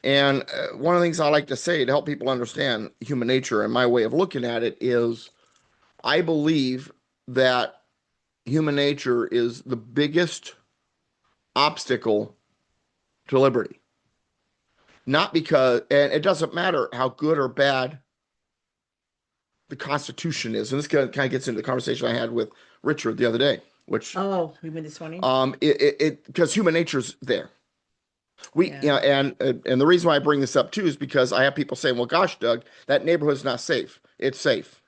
And one of the things I like to say to help people understand human nature and my way of looking at it is I believe that human nature is the biggest obstacle to liberty. Not because, and it doesn't matter how good or bad the Constitution is. And this kind of gets into the conversation I had with Richard the other day, which, Oh, we been this morning? because human nature's there. Yeah. And the reason why I bring this up too is because I have people saying, well, gosh, Doug, that neighborhood's not safe. It's safe.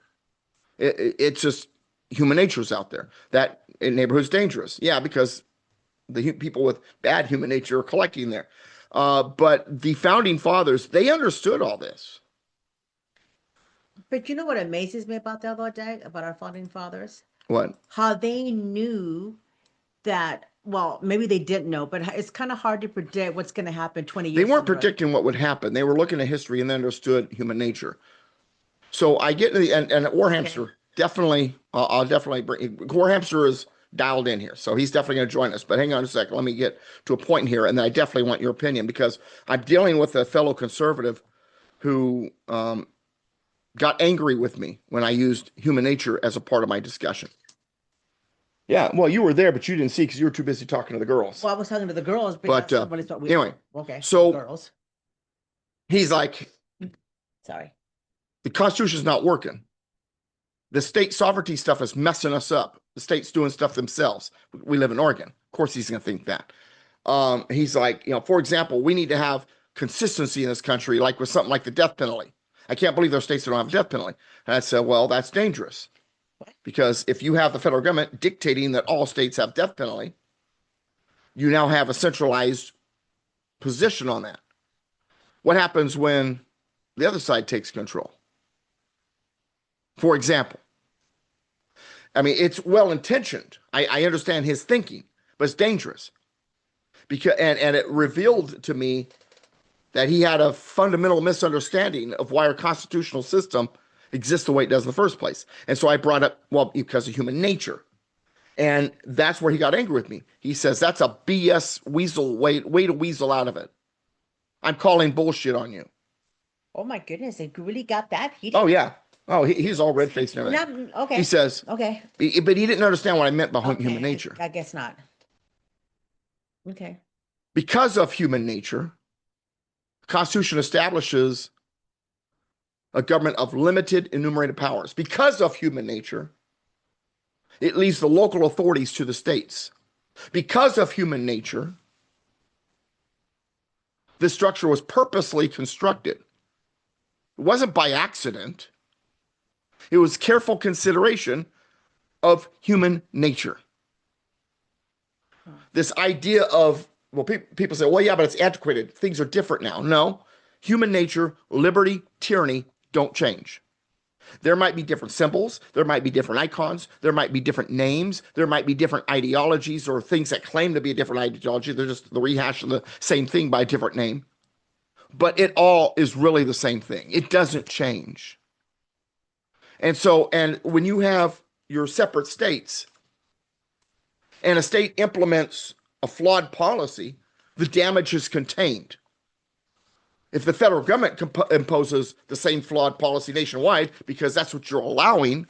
It's just human nature's out there. That neighborhood's dangerous. Yeah, because the people with bad human nature are collecting there. But the founding fathers, they understood all this. But you know what amazes me about that, though, Dag, about our founding fathers? What? How they knew that, well, maybe they didn't know, but it's kind of hard to predict what's going to happen 20 They years weren't down the road. predicting what would happen. They were looking at history and they understood human nature. So I get into and War Okay. Hamster definitely, I'll definitely bring War Hamster is dialed in here, so he's definitely going to join us. But hang on a second, let me get to a point here, and then I definitely want your opinion because I'm dealing with a fellow conservative who got angry with me when I used human nature as a part of my discussion. Yeah, well, you were there, but you didn't see because you were too busy talking to the girls. Well, I was talking to the girls, but But that's somebody's what we, anyway, okay, the so girls. he's like, Sorry. the Constitution's not working. The state sovereignty stuff is messing us up. The state's doing stuff themselves. We live in Oregon. Of course, he's going to think that. He's like, for example, we need to have consistency in this country, like with something like the death penalty. I can't believe there's states that don't have a death penalty. And I said, well, that's dangerous because if you have the federal government dictating that all states have death penalty, you now have a centralized position on that. What happens when the other side takes control? For example, I mean, it's well intentioned. I understand his thinking, but it's dangerous because and it revealed to me that he had a fundamental misunderstanding of why our constitutional system exists the way it does in the first place. And so I brought up, well, because of human nature. And that's where he got angry with me. He says, that's a BS weasel way to weasel out of it. I'm calling bullshit on you. Oh my goodness, they really got that heated. Oh, yeah. Oh, he's all red faced and everything. Not okay. He says, Okay. but he didn't understand what I meant by human Okay. nature. I guess not. Okay. Because of human nature, the Constitution establishes a government of limited enumerated powers. Because of human nature, it leaves the local authorities to the states. Because of human nature, this structure was purposely constructed. It wasn't by accident. It was careful consideration of human nature. This idea of, well, people say, well, yeah, but it's antiquated. Things are different now. No, human nature, liberty, tyranny don't change. There might be different symbols. There might be different icons. There might be different names. There might be different ideologies or things that claim to be a different ideology. They're just the rehash of the same thing by a different name. But it all is really the same thing. It doesn't change. And so, and when you have your separate states and a state implements a flawed policy, the damage is contained. If the federal government imposes the same flawed policy nationwide, because that's what you're allowing,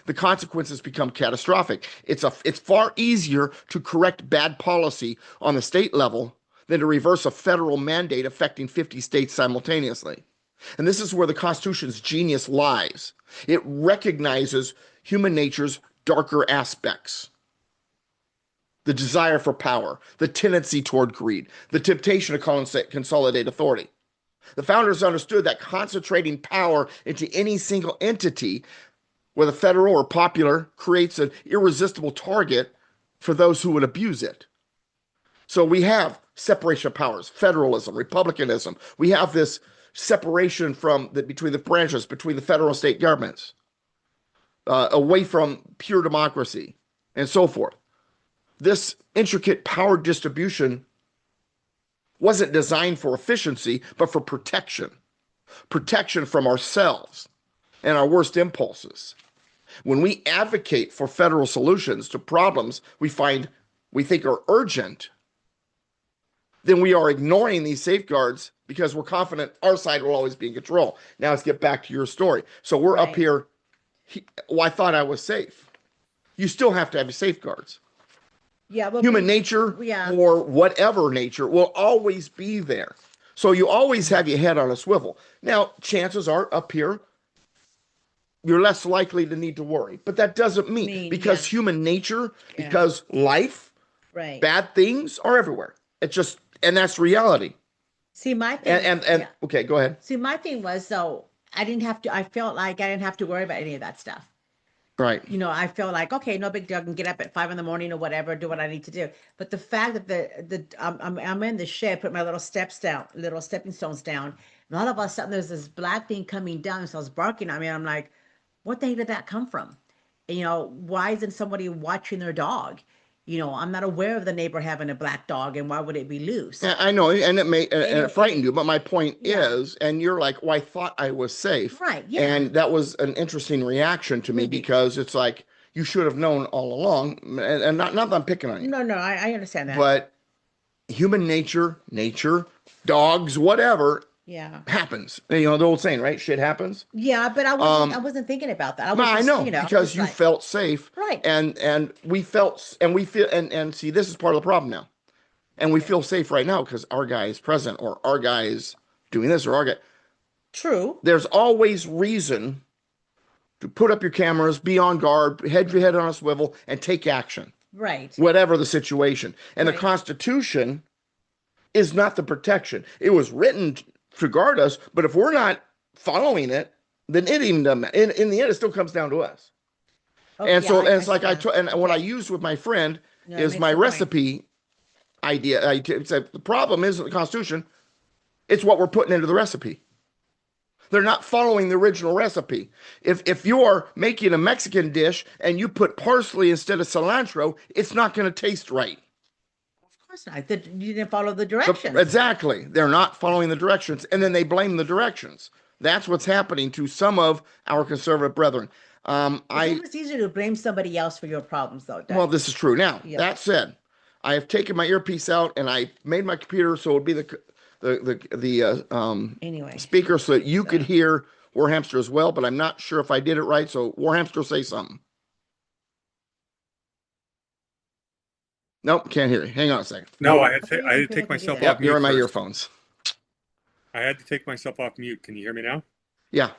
the consequences become catastrophic. It's far easier to correct bad policy on the state level than to reverse a federal mandate affecting 50 states simultaneously. And this is where the Constitution's genius lies. It recognizes human nature's darker aspects. The desire for power, the tendency toward greed, the temptation to consolidate authority. The founders understood that concentrating power into any single entity, whether federal or popular, creates an irresistible target for those who would abuse it. So we have separation of powers, federalism, republicanism. We have this separation between the branches, between the federal and state governments, away from pure democracy, and so forth. This intricate power distribution wasn't designed for efficiency, but for protection. Protection from ourselves and our worst impulses. When we advocate for federal solutions to problems we think are urgent, then we are ignoring these safeguards because we're confident our side will always be in control. Now let's get back to your story. So we're up Right. here. Well, I thought I was safe. You still have to have your safeguards. Yeah, but Human nature yeah. or whatever nature will always be there. So you always have your head on a swivel. Now, chances are up here, you're less likely to need to worry. But that doesn't mean because Yeah. human nature, Yeah. because life, Right. bad things are everywhere. It's just, and that's reality. See, my And thing, and and yeah. okay, go ahead. See, my thing was so I didn't have to. I felt like I didn't have to worry about any of that stuff. Right. I feel like, okay, no big deal. I can get up at 5 in the morning or whatever, do what I need to do. But the fact that I'm in the shed, put my little steps down, little stepping stones down, and all of a sudden there's this black thing coming down and starts barking at me. And I'm like, what the heck did that come from? And, why isn't somebody watching their dog? I'm not aware of the neighbor having a black dog, and why would it be loose? Yeah, I know, and And it frightened you. But my point yeah, is, and you're like, "Well, I thought I was safe," right, yeah, and that was an interesting reaction to me maybe. because it's like you should have known all along. And not that I'm picking on you, No, no, I understand that. but human nature, dogs, whatever Yeah. happens. The old saying, right? Shit happens. Yeah, but I wasn't I Um, wasn't thinking about that. I no, was I just, know I was because just you like, felt safe, right. and we felt, and we feel, and see, this is part of the problem now. And we Okay. feel safe right now because our guy is present or our guy is doing this or our guy. True. There's always reason to put up your cameras, be on guard, head your head on a swivel, and take action, Right. whatever the situation. And the Right. Constitution is not the protection. It was written to guard us, but if we're not following it, then it even doesn't matter. In the end, it still comes down to us. Okay, And yeah, so, and I it's like yeah. and what I Okay. used with my friend No, that is makes my a point. recipe idea. It's like, the problem is the Constitution. It's what we're putting into the recipe. They're not following the original recipe. If you're making a Mexican dish and you put parsley instead of cilantro, it's not going to taste right. Of course not. You didn't follow the directions. Exactly. They're not following the directions, and then they blame the directions. That's what's happening to some of our conservative brethren. It's I almost easier to blame somebody else for your problems, though, Well, Doug. this is true. Now, Yep. that said, I have taken my earpiece out and I made my computer so it would be the Anyway, speaker so that you could so hear Warhamster as well. But I'm not sure if I did it right. So Warhamster, say something. Nope, can't hear you. Hang on a second. No, okay, I yeah, had to people take can do myself that. off Yep, you're mute in my first. earphones. I had to take myself off mute. Can you hear me now? Yeah,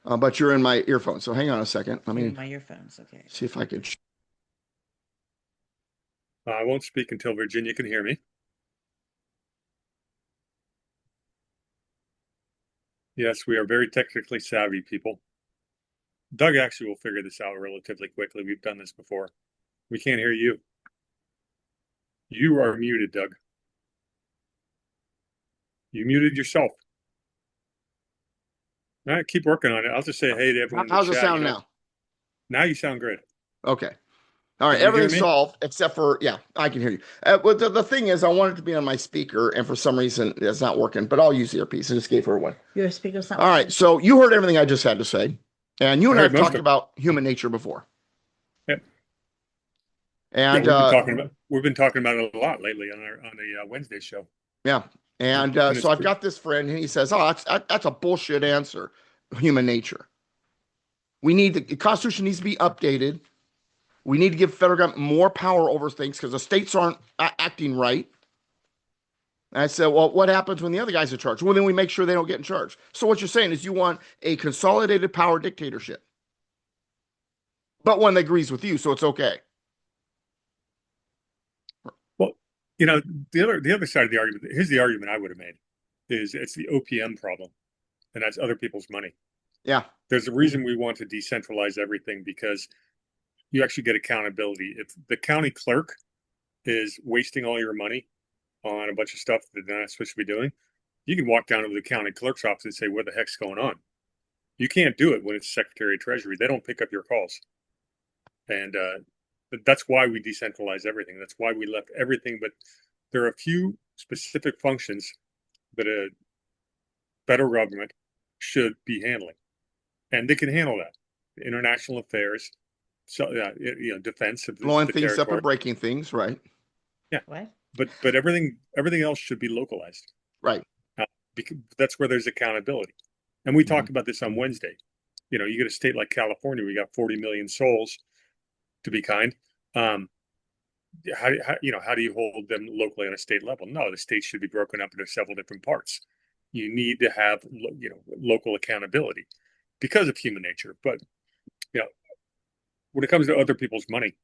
but you're in my earphones. So hang on a second. Let You're me in my earphones. Okay. see if I could. I won't speak until Virginia can hear me. Yes, we are very technically savvy people. Doug actually will figure this out relatively quickly. We've done this before. We can't hear you. You are muted, Doug. You muted yourself. All right, keep working on it. I'll just say hey to everyone in the How's it chat. sound now? Now you sound good. Okay. All right, Can you hear everything's me? solved except for, yeah, I can hear you. But the thing is, I want it to be on my speaker, and for some reason, it's not working. But I'll use the earpiece. I just gave her one. Your speaker's not All right, working. so you heard everything I just had to say, and you I and I heard have most talked of it. about human nature before. Yep. And we've been talking about it a lot lately on the Wednesday show. yeah, and so I've got this friend, and he says, "Oh, that's a bullshit answer. Human nature. The Constitution needs to be updated. We need to give federal government more power over things because the states aren't acting right." And I said, well, what happens when the other guy's in charge? Well, then we make sure they don't get in charge. So what you're saying is you want a consolidated power dictatorship, but one that agrees with you, so it's okay. Well, the other side of the argument, here's the argument I would have made, is it's the OPM problem, and that's other people's money. Yeah. There's a reason we want to decentralize everything because you actually get accountability. If the county clerk is wasting all your money on a bunch of stuff that they're not supposed to be doing, you can walk down to the county clerk's office and say, what the heck's going on? You can't do it when it's Secretary of Treasury. They don't pick up your calls. And that's why we decentralize everything. That's why we left everything. But there are a few specific functions that a federal government should be handling. And they can handle that. International affairs, so defense of Blowing the things up territory. and breaking things, right? Yeah. What? but everything else should be localized. Right. Because that's where there's accountability. And we Mhm. talked about this on Wednesday. You get a state like California, we got 40 million souls, to be kind. How do you hold them locally on a state level? No, the state should be broken up into several different parts. You need to have local accountability because of human nature. But when it comes to other people's money,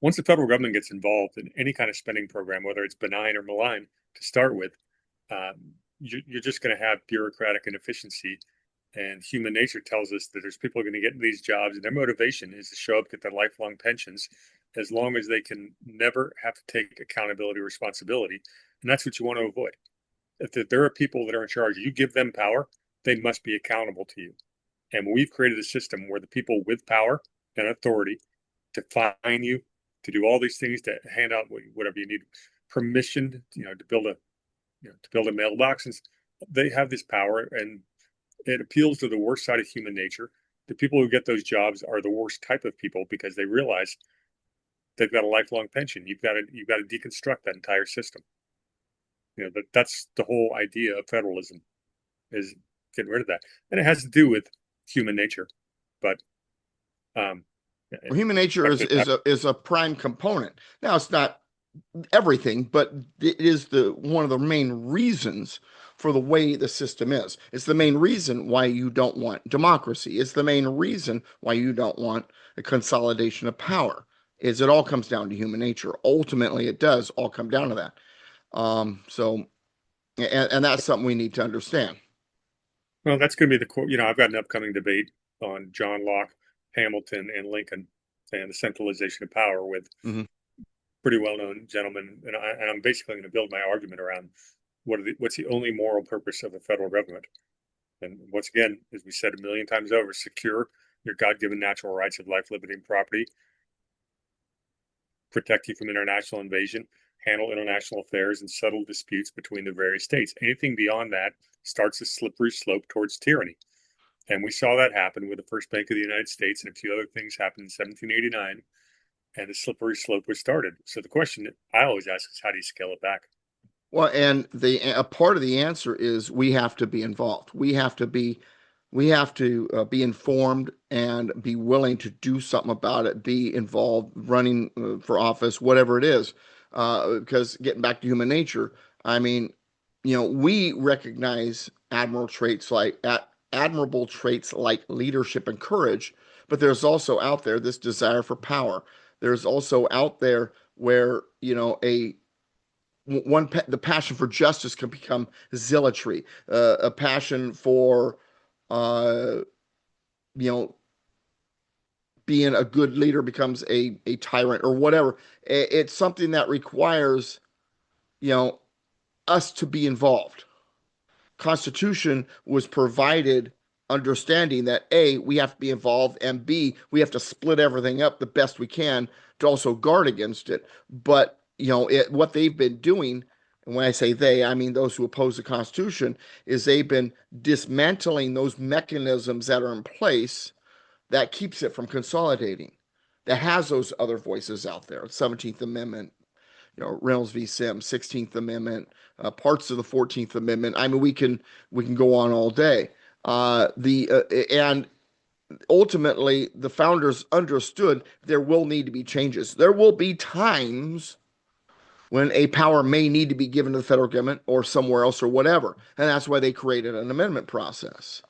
once the federal government gets involved in any kind of spending program, whether it's benign or malign to start with, you're just going to have bureaucratic inefficiency. And human nature tells us that there's people going to get these jobs, and their motivation is to show up, get their lifelong pensions, as long as they can never have to take accountability or responsibility. And that's what you want to avoid. If there are people that are in charge, you give them power, they must be accountable to you. And we've created a system where the people with power and authority to fine you, to do all these things, to hand out whatever you need, permission, to build a mailbox, and they have this power, and it appeals to the worst side of human nature. The people who get those jobs are the worst type of people because they realize they've got a lifelong pension. You've got to deconstruct that entire system. That's the whole idea of federalism, is getting rid of that, and it has to do with human nature. But well, human nature is a prime component. Now, it's not everything, but it is one of the main reasons for the way the system is. It's the main reason why you don't want democracy. It's the main reason why you don't want a consolidation of power. Is it all comes down to human nature. Ultimately, it does all come down to that. And that's something we need to understand. Well, that's going to be the quote. I've got an upcoming debate on John Locke, Hamilton, and Lincoln, and the centralization of power with pretty well-known gentlemen, and I'm basically going to build my argument around what's the only moral purpose of the federal government. And once again, as we said a million times over, secure your God-given natural rights of life, liberty, and property, protect you from international invasion, handle international affairs, and settle disputes between the various states. Anything beyond that starts a slippery slope towards tyranny. And we saw that happen with the First Bank of the United States, and a few other things happened in 1789, and the slippery slope was started. So the question I always ask is, how do you scale it back? Well, and a part of the answer is we have to be involved. We have to be informed and be willing to do something about it. Be involved, running for office, whatever it is. Because getting back to human nature, I mean, we recognize admirable traits like leadership and courage, but there's also out there this desire for power. There's also out there where the passion for justice can become zealotry, a passion for being a good leader becomes a tyrant or whatever. It's something that requires us to be involved. Constitution was provided understanding that A, we have to be involved, and B, we have to split everything up the best we can to also guard against it. But what they've been doing, and when I say they, I mean those who oppose the Constitution, is they've been dismantling those mechanisms that are in place that keeps it from consolidating, that has those other voices out there. 17th Amendment, Reynolds v. Sims, 16th Amendment, parts of the 14th Amendment. I mean, we can go on all day. And ultimately, the founders understood there will need to be changes. There will be times when a power may need to be given to the federal government or somewhere else or whatever, and that's why they created an amendment process.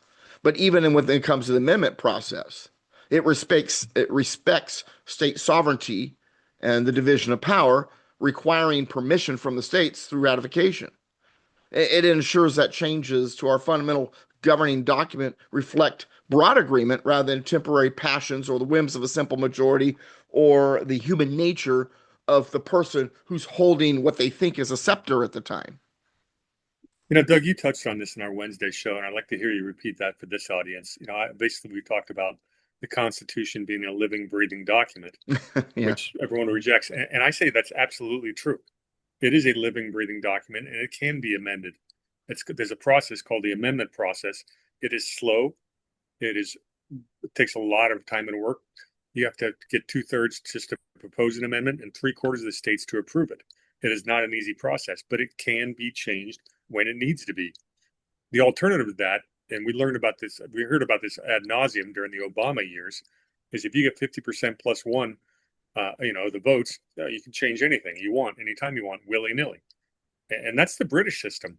But even when it comes to the amendment process, it respects state sovereignty and the division of power, requiring permission from the states through ratification. It ensures that changes to our fundamental governing document reflect broad agreement rather than temporary passions or the whims of a simple majority or the human nature of the person who's holding what they think is a scepter at the time. Doug, you touched on this in our Wednesday show, and I'd like to hear you repeat that for this audience. Basically, we talked about the Constitution being a living, breathing document, Yeah. which everyone rejects. And I say that's absolutely true. It is a living, breathing document, and it can be amended. There's a process called the amendment process. It is slow. It takes a lot of time and work. You have to get 2/3 just to propose an amendment and 3/4 of the states to approve it. It is not an easy process, but it can be changed when it needs to be. The alternative to that, and we heard about this ad nauseum during the Obama years, is if you get 50% plus one, the votes, you can change anything you want, anytime you want, willy-nilly. And that's the British system,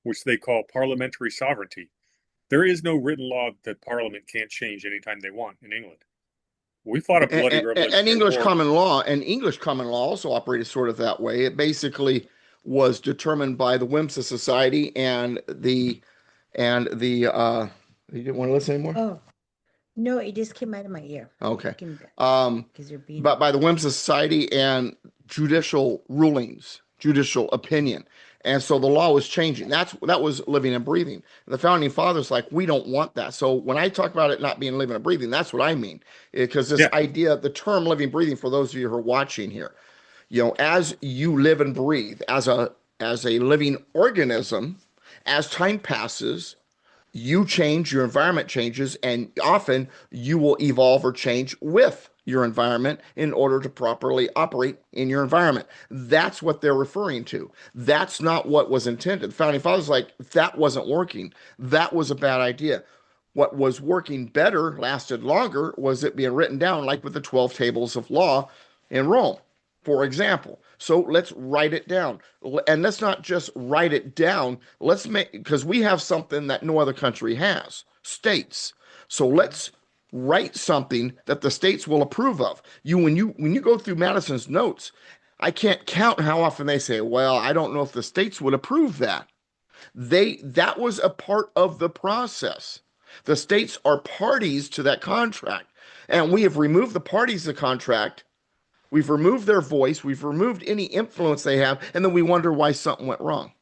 which they call parliamentary sovereignty. There is no written law that Parliament can't change anytime they want in England. We fought a bloody revolution. And English common law also operated sort of that way. It basically was determined by the whims of society and the you didn't want to listen anymore? Oh, no, it just came out of my ear. Okay. Because you're being. But by the whims of society and judicial rulings, judicial opinion. And so the law was changing. That was living and breathing. The founding fathers like, we don't want that. So when I talk about it not being living and breathing, that's what I mean. Because this idea, the term living, breathing, for those of you who are watching here, as you live and breathe, as a living organism, as time passes, you change, your environment changes, and often you will evolve or change with your environment in order to properly operate in your environment. That's what they're referring to. That's not what was intended. The founding fathers like, that wasn't working. That was a bad idea. What was working better, lasted longer, was it being written down, like with the 12 tables of law in Rome, for example. So let's write it down. And let's not just write it down. Because we have something that no other country has, states. So let's write something that the states will approve of. When you go through Madison's notes, I can't count how often they say, well, I don't know if the states would approve that. That was a part of the process. The states are parties to that contract. And we have removed the parties of the contract. We've removed their voice. We've removed any influence they have. And then we wonder why something went wrong.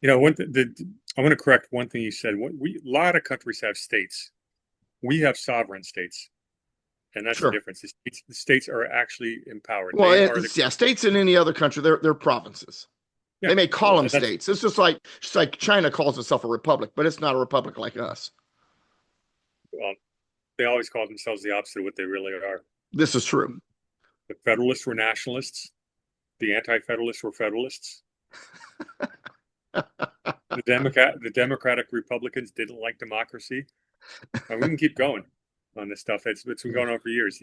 I want to correct one thing you said. A lot of countries have states. We have sovereign states. And that's the difference. The states are actually empowered. Well, states in any other country, they're provinces. Yeah. They may call them states. It's just like China calls itself a republic, but it's not a republic like us. Well, they always call themselves the opposite of what they really are. This is true. The Federalists were nationalists. The Anti-Federalists were Federalists. The Democratic Republicans didn't like democracy. And we can keep going on this stuff. It's been going on for years.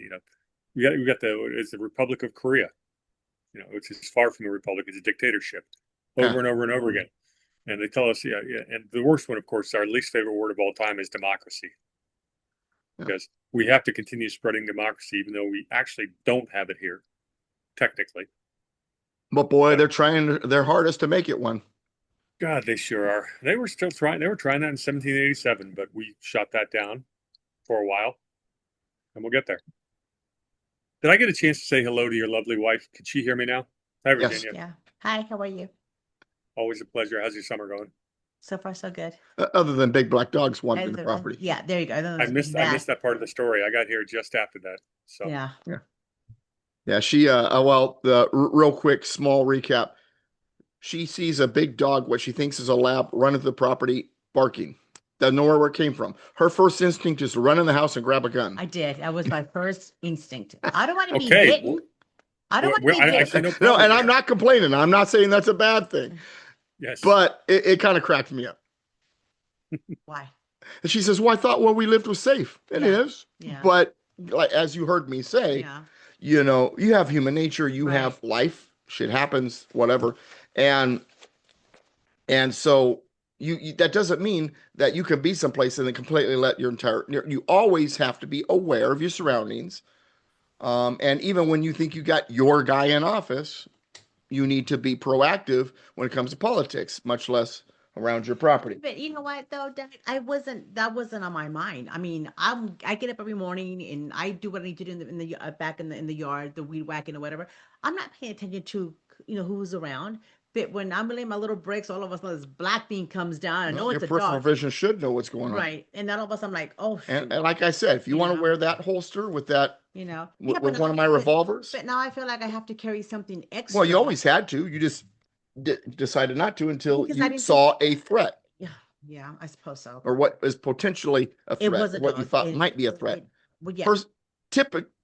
We got the Republic of Korea, which is far from a republic. It's a dictatorship, over and over and over again. And they tell us, and the worst one, of course, our least favorite word of all time is democracy, because we have to continue spreading democracy, even though we actually don't have it here, technically. But boy, they're trying their hardest to make it one. God, they sure are. They were still trying. They were trying that in 1787, but we shut that down for a while, and we'll get there. Did I get a chance to say hello to your lovely wife? Can she hear me now? Hi, Virginia. Yes. Yeah. Hi, how are you? Always a pleasure. How's your summer going? So far, so good. Other than big black dogs wandering the property. Yeah, there you go. I missed that part of the story. I got here just after that. So Yeah. She real quick, small recap. She sees a big dog, what she thinks is a lab, run into the property, barking. Doesn't know where it came from. Her first instinct is to run in the house and grab a gun. I did. That was my first instinct. I don't want to be bitten. I don't want to be bitten. No, and I'm not complaining. I'm not saying that's a bad thing. Yes. But it kind of cracked me up. Why? And she says, well, I thought where we lived was safe. It is. Yeah. But as you heard me say, you have human nature. You have life. Shit happens, whatever. And so you that doesn't mean that you can be someplace and then completely let you always have to be aware of your surroundings. And even when you think you got your guy in office, you need to be proactive when it comes to politics, much less around your property. But you know what though, Doug? That wasn't on my mind. I mean, I get up every morning and I do what I need to do in the back in the yard, the weed whacking or whatever. I'm not paying attention to who's around. But when I'm laying my little bricks, all of a sudden this black beam comes down. I know it's a dog. Your personal vision should know what's going on. Right. And then all of a sudden I'm like, oh, shoot. And like I said, if you want to wear that holster with that, with one of my revolvers. But now I feel like I have to carry something extra. Well, you always had to. You just decided not to until you saw a threat. Yeah, I suppose so. Or what is potentially a threat. What you thought might be a threat. Well, yeah.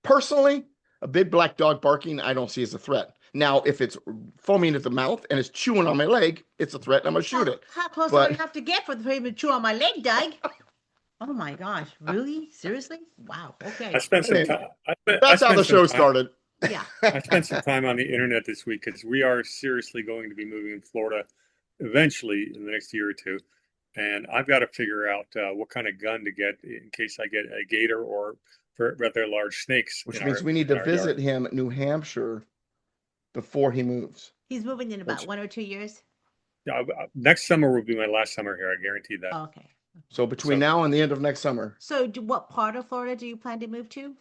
Personally, a big black dog barking, I don't see as a threat. Now, if it's foaming at the mouth and it's chewing on my leg, it's a threat and I'm going to shoot it. How close do But- I have to get for the him to chew on my leg, Doug? Oh my gosh, really? Seriously? Wow. Okay. I spent some time. That's how the show started. Yeah. I spent some time on the internet this week because we are seriously going to be moving in Florida eventually in the next year or two. And I've got to figure out what kind of gun to get in case I get a gator or rather large snakes. Which means we need to visit him at New Hampshire before he moves. He's moving in about 1 or 2 years. Next summer will be my last summer here. I guarantee that. Oh, okay. So between now and the end of next summer. So what part of Florida do you plan to move to?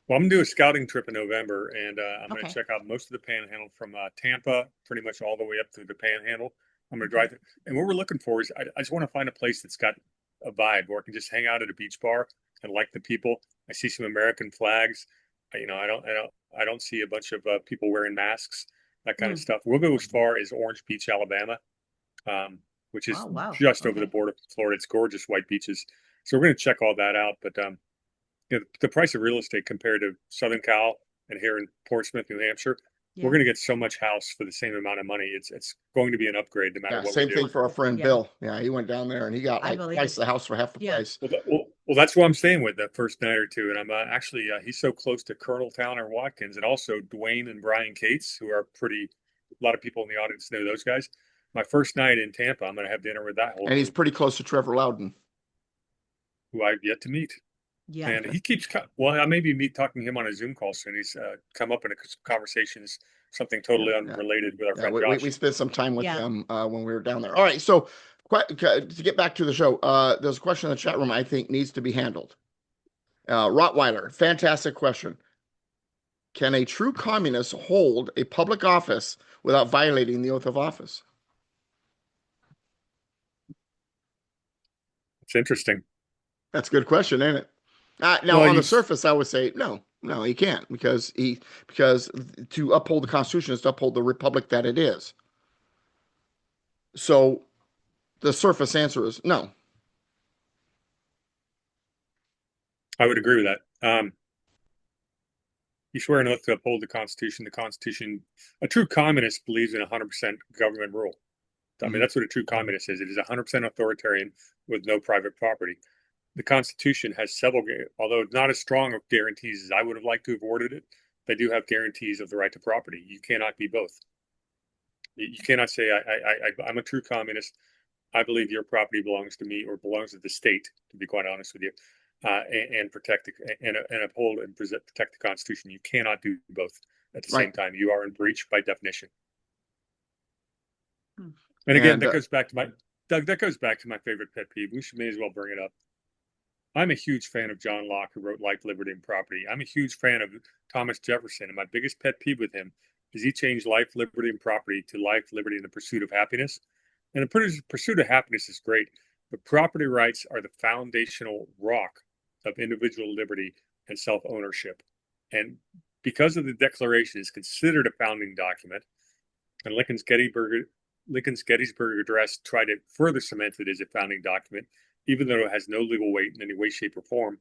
Well, I'm going to do a scouting trip in November, and I'm going Okay. to check out most of the Panhandle from Tampa, pretty much all the way up through the Panhandle. I'm going to drive, and what we're looking for is I just want to find a place that's got a vibe where I can just hang out at a beach bar and like the people. I see some American flags. I don't see a bunch of people wearing masks, that kind of stuff. We'll go as far as Orange Beach, Alabama, which is just over the border of Florida. It's gorgeous white beaches. So we're going to check all that out. But the price of real estate compared to Southern Cal and here in Portsmouth, New Hampshire, we're going to get so much house for the same amount of money. It's going to be an upgrade no matter what we do. Same thing for our friend Bill. Yeah, he went down there and he got like twice the house for half the price. Well, that's who I'm staying with that first night or two. And I'm actually, he's so close to Colonel Towner Watkins and also Dwayne and Brian Cates, who are a lot of people in the audience know those guys. My first night in Tampa, I'm going to have dinner with that whole And he's pretty close to Trevor Loudon, who I've yet to meet. Yeah. And he keeps, I may be talking to him on a Zoom call soon. He's come up in conversations, something totally unrelated with our friend Josh. We spent some time with them when we were down there. All right. So to get back to the show, there's a question in the chat room I think needs to be handled. Rottweiler, fantastic question. Can a true communist hold a public office without violating the oath of office? It's interesting. That's a good question, ain't it? Now, on the surface, I would say no, he can't because to uphold the Constitution is to uphold the republic that it is. So the surface answer is no. I would agree with that. You swear an oath to uphold the Constitution. The Constitution, a true communist believes in 100% government rule. I mean, that's what a true communist is. It is 100% authoritarian with no private property. The Constitution has several, although not as strong of guarantees as I would have liked to have worded it, they do have guarantees of the right to property. You cannot be both. You cannot say, I'm a true communist. I believe your property belongs to me or belongs to the state, to be quite honest with you, and protect and uphold and protect the Constitution. You cannot do both at the same time. You are in breach by definition. And again, that goes back to my favorite pet peeve. We may as well bring it up. I'm a huge fan of John Locke, who wrote Life, Liberty, and Property. I'm a huge fan of Thomas Jefferson, and my biggest pet peeve with him is he changed life, liberty, and property to life, liberty, and the pursuit of happiness. And the pursuit of happiness is great, but property rights are the foundational rock of individual liberty and self-ownership. And because of the Declaration is considered a founding document, and Lincoln's Gettysburg Address tried to further cement it as a founding document, even though it has no legal weight in any way, shape, or form,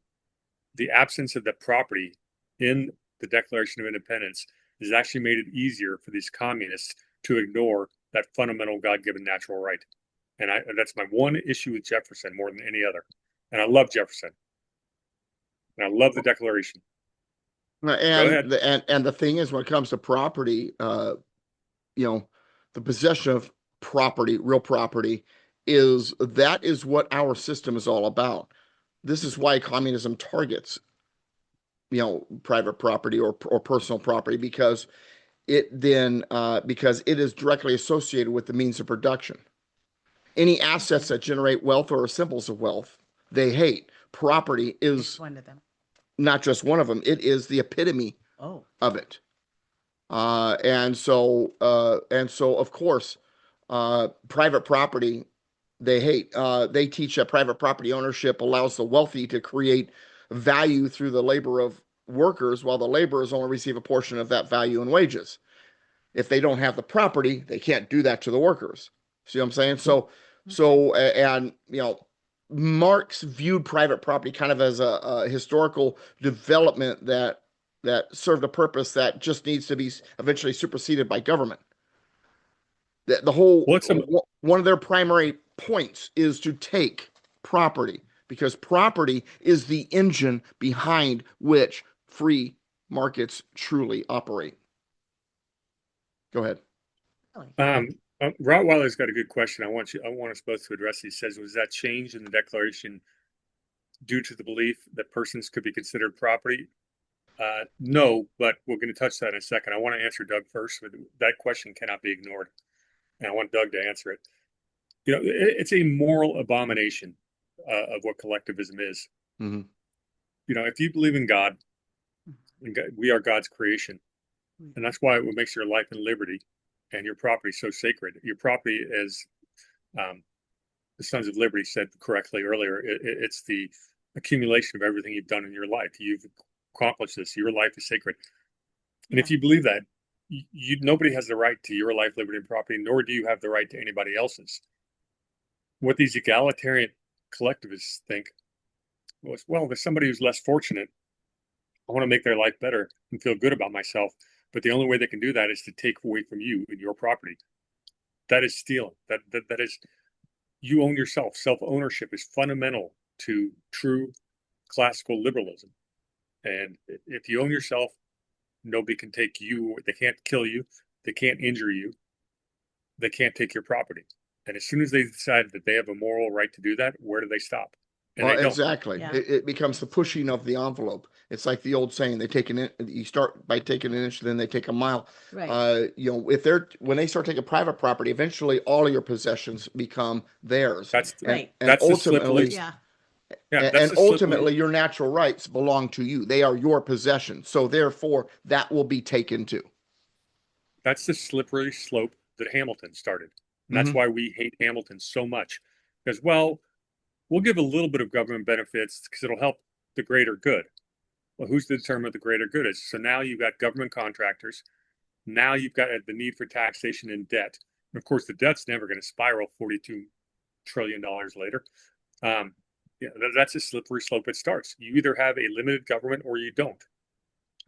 the absence of the property in the Declaration of Independence has actually made it easier for these communists to ignore that fundamental God-given natural right. And that's my one issue with Jefferson more than any other. And I love Jefferson. And I love the Declaration. And the thing is, when it comes to property, the possession of property, real property, is what our system is all about. This is why communism targets, private property or personal property, because it is directly associated with the means of production. Any assets that generate wealth or are symbols of wealth, they hate. Property is one of them. Not just one of them. It is the epitome of it. And so of course, private property, they hate. They teach that private property ownership allows the wealthy to create value through the labor of workers, while the laborers only receive a portion of that value in wages. If they don't have the property, they can't do that to the workers. See what I'm saying? So Marx viewed private property kind of as a historical development that that served a purpose that just needs to be eventually superseded by government. The whole What's some one of their primary points is to take property, because property is the engine behind which free markets truly operate. Go ahead. Rottweiler's got a good question. I want us both to address. He says, was that change in the Declaration due to the belief that persons could be considered property? No, but we're going to touch that in a second. I want to answer Doug first. That question cannot be ignored, and I want Doug to answer it. You know, it's a moral abomination of what collectivism is. Mm-hmm. You know, if you believe in God, we are God's creation, and that's why it makes your life and liberty and your property so sacred. Your property, as the Sons of Liberty said correctly earlier, it's the accumulation of everything you've done in your life. You've accomplished this. Your life is sacred. And if you believe that, nobody has the right to your life, liberty, and property, nor do you have the right to anybody else's. What these egalitarian collectivists think was, well, there's somebody who's less fortunate. I want to make their life better and feel good about myself. But the only way they can do that is to take away from you and your property. That is stealing. That is, you own yourself. Self-ownership is fundamental to true classical liberalism. And if you own yourself, nobody can take you. They can't kill you. They can't injure you. They can't take your property. And as soon as they decide that they have a moral right to do that, where do they stop? And well, they don't. exactly. Yeah. It becomes the pushing of the envelope. It's like the old saying: you start by taking an inch, then they take a mile. Right. You know, when they start taking private property, eventually all of your possessions become theirs. That's Right. And that's the ultimately, slippery. Yeah. Yeah, and, that's and the slippery. ultimately, your natural rights belong to you. They are your possession. So therefore, that will be taken too. That's the slippery slope that Hamilton started. And that's why we hate Hamilton so much. Because, well, we'll give a little bit of government benefits because it'll help the greater good. Well, who's to determine what the greater good is? So now you've got government contractors. Now you've got the need for taxation and debt. And of course, the debt's never going to spiral $42 trillion later. That's a slippery slope it starts. You either have a limited government or you don't.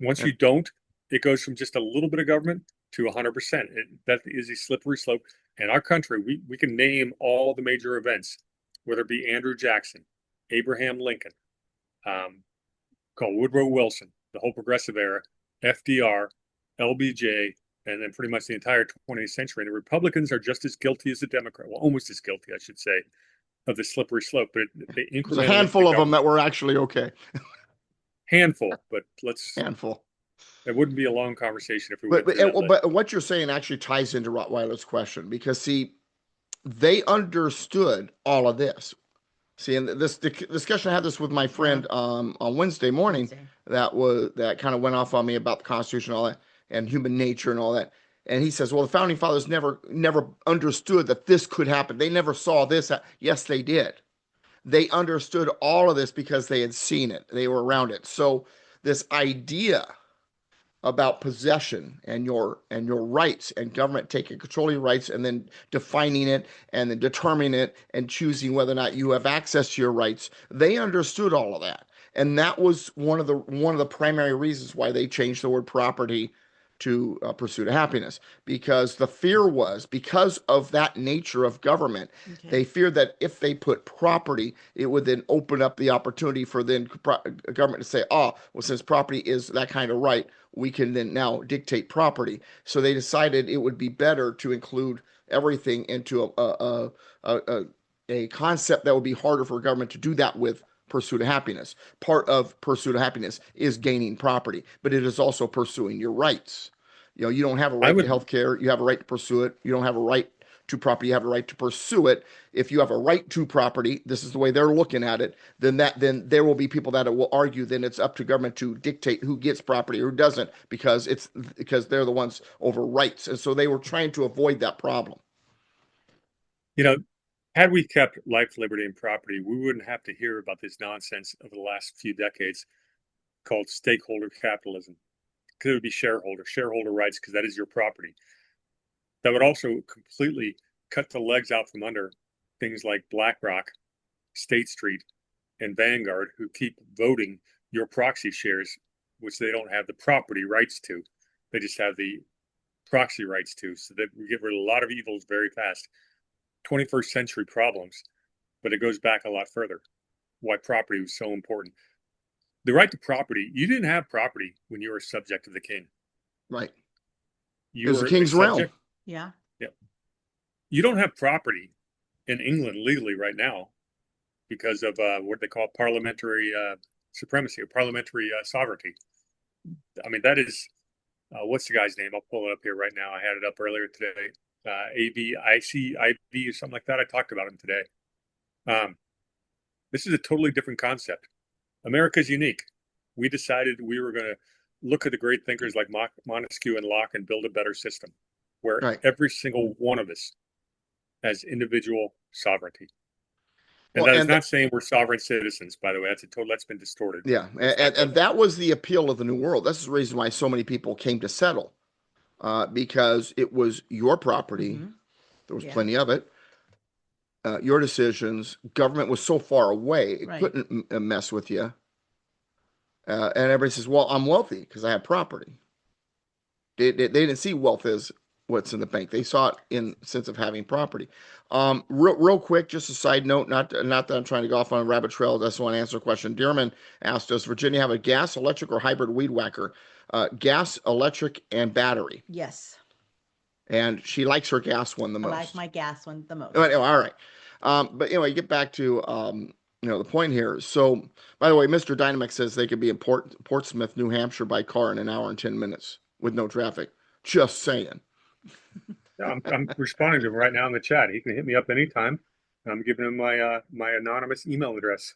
Once you don't, it goes from just a little bit of government to 100%. That is a slippery slope. In our country, we can name all the major events, whether it be Andrew Jackson, Abraham Lincoln, called Woodrow Wilson, the whole progressive era, FDR, LBJ, and then pretty much the entire 20th century. And the Republicans are just as guilty as the Democrats, well, almost as guilty, I should say, of the slippery slope. But they There's a handful of them that were actually okay. Handful, but handful. It wouldn't be a long conversation if we But went through that but what you're saying actually ties into Rottweiler's question, because see, they understood all of this. See, and this discussion, I had this with my friend on Wednesday morning. That kind of went off on me about the Constitution and all that, and human nature and all that. And he says, well, the founding fathers never understood that this could happen. They never saw this. Yes, they did. They understood all of this because they had seen it. They were around it. So this idea about possession and your rights, and government taking control of your rights and then defining it and then determining it and choosing whether or not you have access to your rights, they understood all of that. And that was one of the primary reasons why they changed the word property to pursuit of happiness, because the fear was, because of that nature of government, they feared that if they put property, it would then open up the opportunity for then government to say, oh, well, since property is that kind of right, we can then now dictate property. So they decided it would be better to include everything into a concept that would be harder for government to do that with. Pursuit of happiness. Part of pursuit of happiness is gaining property, but it is also pursuing your rights. You know, you don't have a right to health care. You have a right to pursue it. You don't have a right to property. You have a right to pursue it. If you have a right to property, this is the way they're looking at it, then there will be people that will argue then it's up to government to dictate who gets property or who doesn't, because they're the ones over rights. And so they were trying to avoid that problem. You know, had we kept life, liberty, and property, we wouldn't have to hear about this nonsense over the last few decades called stakeholder capitalism. Because it would be shareholder rights, because that is your property. That would also completely cut the legs out from under things like BlackRock, State Street, and Vanguard, who keep voting your proxy shares which they don't have the property rights to. They just have the proxy rights to, so that we get rid of a lot of evils very fast. 21st century problems, but it goes back a lot further. Why property was so important. The right to property, you didn't have property when you were a subject of the king. Right. You It was were the king's realm. Yeah. Yep. You don't have property in England legally right now because of what they call parliamentary supremacy or parliamentary sovereignty. I mean, that is, what's the guy's name? I'll pull it up here right now. I had it up earlier today. AVICIV or something like that. I talked about him today. This is a totally different concept. America's unique. We decided we were going to look at the great thinkers like Montesquieu and Locke and build a better system where Right. every single one of us has individual sovereignty. And Well, that is and not saying we're sovereign citizens, by the way. That's been distorted. yeah, and that was the appeal of the New World. That's the reason why so many people came to settle, because it was your property. Mm-hmm. There was Yeah. plenty of it. Your decisions. Government was so far away, it Right. couldn't mess with you. And everybody says, well, I'm wealthy because I have property. They didn't see wealth as what's in the bank. They saw it in the sense of having property. Real quick, just a side note, not that I'm trying to go off on a rabbit trail. I just want to answer a question. Dearman asked, does Virginia have a gas, electric, or hybrid weed whacker? Gas, electric, and battery. Yes. And she likes her gas one the I most. like my gas one the most. Anyway, all right. But anyway, get back to the point here. So, by the way, Mr. Dynamic says they could be in Portsmouth, New Hampshire by car in an hour and 10 minutes with no traffic. Just saying. I'm responding to him right now in the chat. He can hit me up anytime. I'm giving him my anonymous email address.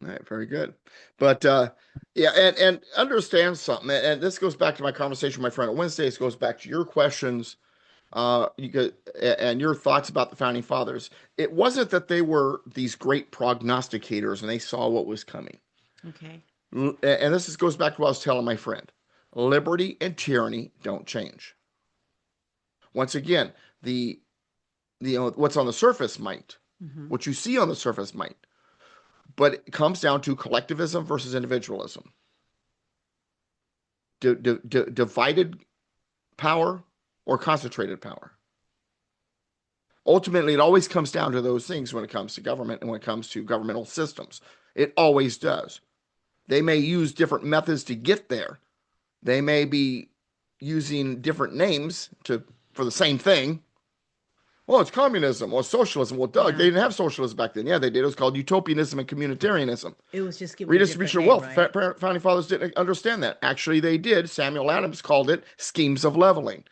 All right, very good. But yeah, and understand something. And this goes back to my conversation with my friend on Wednesday. This goes back to your questions and your thoughts about the founding fathers. It wasn't that they were these great prognosticators and they saw what was coming. Okay. And this goes back to what I was telling my friend. Liberty and tyranny don't change. Once again, what's on the surface might. Mm-hmm. What you see on the surface might. But it comes down to collectivism versus individualism. Divided power or concentrated power. Ultimately, it always comes down to those things when it comes to government and when it comes to governmental systems. It always does. They may use different methods to get there. They may be using different names for the same thing. Well, it's communism or socialism. Well, Doug, they didn't have socialism back then. Yeah, they did. It was called utopianism and communitarianism. It was just given redistribution of wealth. Right? Founding fathers didn't understand that. Actually, they did. Samuel Adams called it schemes of leveling.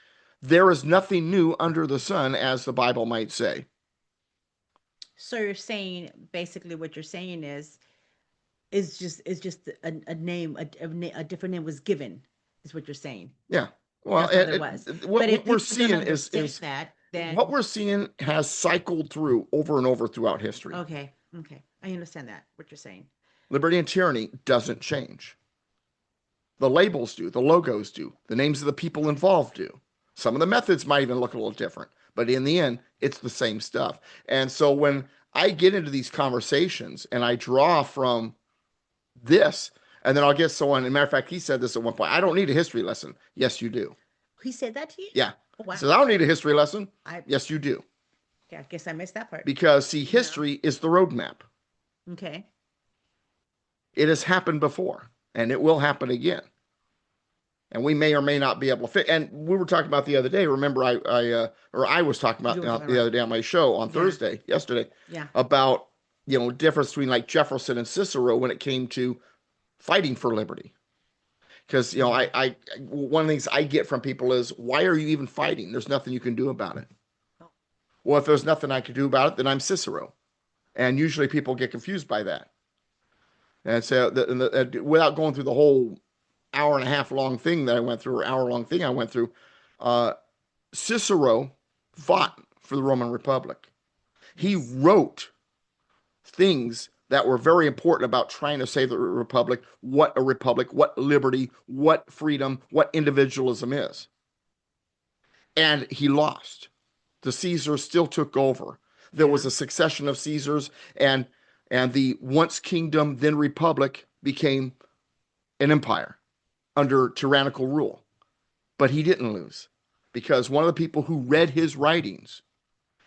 There is nothing new under the sun, as the Bible might say. So you're saying, basically what you're saying is just a name, a different name was given, is what you're saying. Yeah. Well, what we're seeing is that, then what we're seeing has cycled through over and over throughout history. Okay. I understand that, what you're saying. Liberty and tyranny doesn't change. The labels do, the logos do, the names of the people involved do. Some of the methods might even look a little different, but in the end, it's the same stuff. And so when I get into these conversations and I draw from this, and then I'll get someone, as a matter of fact, he said this at one point, I don't need a history lesson. Yes, you do. He said that to you? Yeah. Oh, wow. He says, I don't need a history lesson. Yes, you do. Yeah, I guess I missed that part. Because, see, history is the roadmap. Okay. It has happened before, and it will happen again. And we may or may not be able to fit. And we were talking about the other day. Remember, I was talking about the other day on my show on Thursday, yesterday, about difference between like Jefferson and Cicero when it came to fighting for liberty. Because I one of the things I get from people is, why are you even fighting? There's nothing you can do about it. Well, if there's nothing I can do about it, then I'm Cicero. And usually people get confused by that. And so, without going through the whole hour and a half long thing that I went through, or hour long thing I went through, Cicero fought for the Roman Republic. He wrote things that were very important about trying to save the republic, what liberty, what freedom, what individualism is. And he lost. The Caesars still took over. There was a succession of Caesars, and And the once kingdom, then republic became an empire under tyrannical rule. But he didn't lose because one of the people who read his writings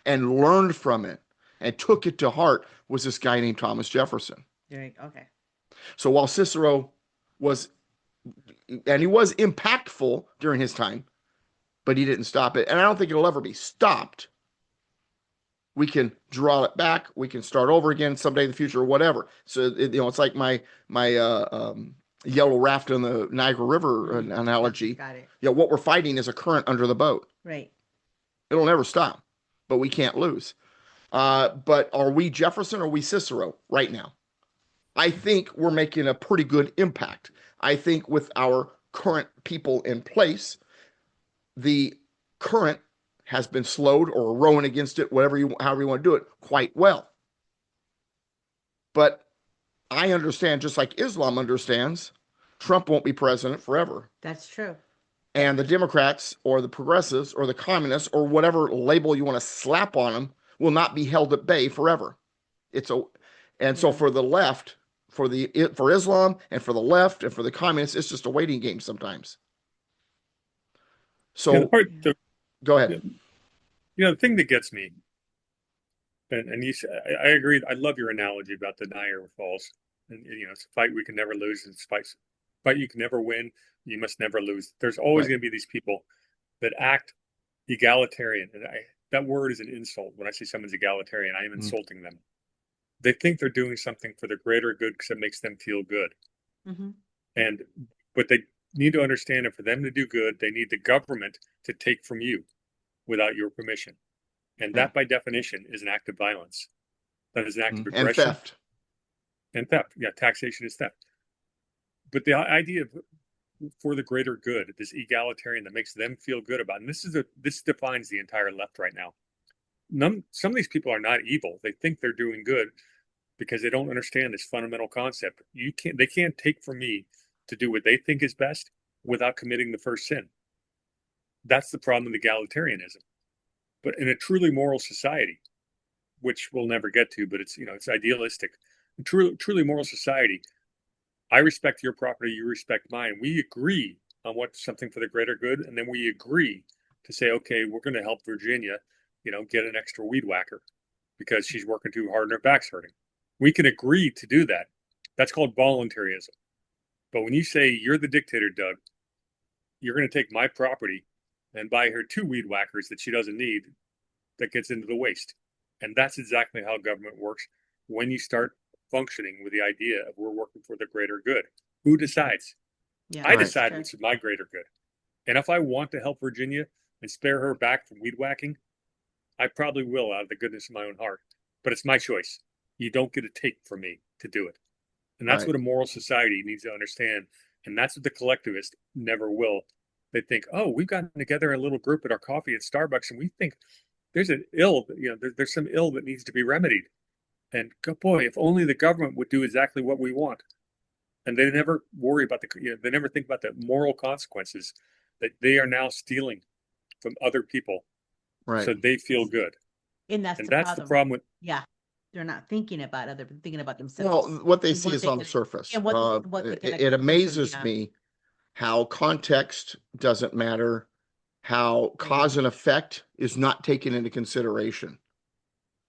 and learned from it and took it to heart was this guy named Thomas Jefferson. Okay. So while Cicero was, and he was impactful during his time, but he didn't stop it. And I don't think it'll ever be stopped. We can draw it back. We can start over again someday in the future or whatever. So, it's like my yellow raft in the Niagara River analogy. Got it. What we're fighting is a current under the boat. Right. It'll never stop, but we can't lose. But are we Jefferson or are we Cicero right now? I think we're making a pretty good impact. I think with our current people in place, the current has been slowed or rowing against it, however you want to do it, quite well. But I understand, just like Islam understands, Trump won't be president forever. That's true. And the Democrats or the progressives or the communists or whatever label you want to slap on them will not be held at bay forever. So for the left, for Islam and for the left and for the communists, it's just a waiting game sometimes. So go ahead. The thing that gets me, and I agree. I love your analogy about the Niagara Falls. And it's a fight we can never lose. It's a fight you can never win. You must never lose. There's always going to be these people that act egalitarian. And that word is an insult. When I say someone's egalitarian, I am insulting them. They think they're doing something for the greater good because it makes them feel good. But they need to understand that for them to do good, they need the government to take from you without your permission. And that, by definition, is an act of violence. That is an act of aggression. And theft. Yeah, taxation is theft. But the idea of for the greater good, this egalitarian that makes them feel good about, and this defines the entire left right now. Some of these people are not evil. They think they're doing good because they don't understand this fundamental concept. They can't take from me to do what they think is best without committing the first sin. That's the problem with egalitarianism. But in a truly moral society, which we'll never get to, but it's idealistic. A truly moral society, I respect your property, you respect mine. We agree on what's something for the greater good, and then we agree to say, okay, we're going to help Virginia, get an extra weed whacker because she's working too hard and her back's hurting. We can agree to do that. That's called voluntarism. But when you say you're the dictator, Doug, you're going to take my property and buy her 2 weed whackers that she doesn't need, that gets into the waste. And that's exactly how government works when you start functioning with the idea of we're working for the greater good. Who decides? I decide what's my greater good. And if I want to help Virginia and spare her back from weed whacking, I probably will out of the goodness of my own heart. But it's my choice. You don't get to take from me to do it. And that's what a moral society needs to understand. And that's what the collectivists never will. They think, oh, we've gotten together in a little group at our coffee at Starbucks, and we think there's an ill, there's some ill that needs to be remedied. And boy, if only the government would do exactly what we want. And they never worry about they never think about the moral consequences that they are now stealing from other people. Right. So they feel good. And that's the problem with. Yeah. They're not thinking about other people, thinking about themselves. Well, what they see is on the surface. It amazes me how context doesn't matter, how cause and effect is not taken into consideration.